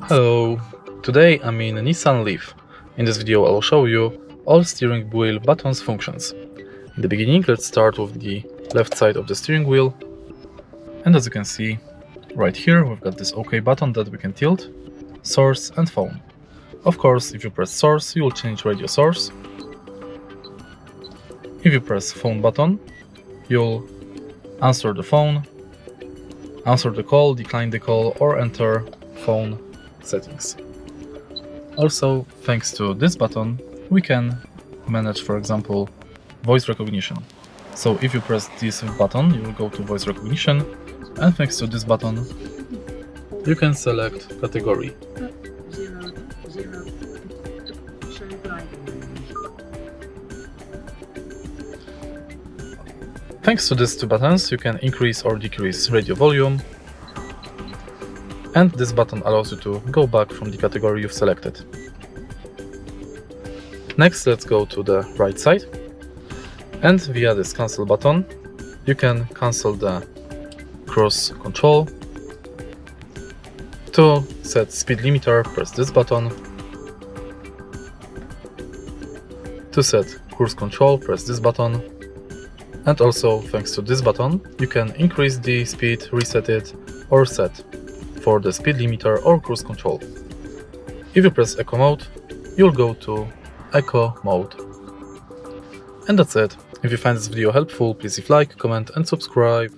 Hello, today I'm in a Nissan Leaf. In this video I will show you all steering wheel buttons functions. In the beginning, let's start with the left side of the steering wheel. And as you can see, right here we've got this OK button that we can tilt, source and phone. Of course, if you press source, you will change radio source. If you press phone button, you'll answer the phone, answer the call, decline the call, or enter phone settings. Also, thanks to this button, we can manage, for example, voice recognition. So if you press this button, you will go to voice recognition, and thanks to this button, you can select category. Thanks to these two buttons, you can increase or decrease radio volume, and this button allows you to go back from the category you've selected. Next, let's go to the right side, and via this cancel button, you can cancel the cruise control. To set speed limiter, press this button. To set cruise control, press this button. And also, thanks to this button, you can increase the speed, reset it, or set for the speed limiter or cruise control. If you press Eco mode, you'll go to Eco mode. And that's it. If you find this video helpful, please leave like, comment and subscribe.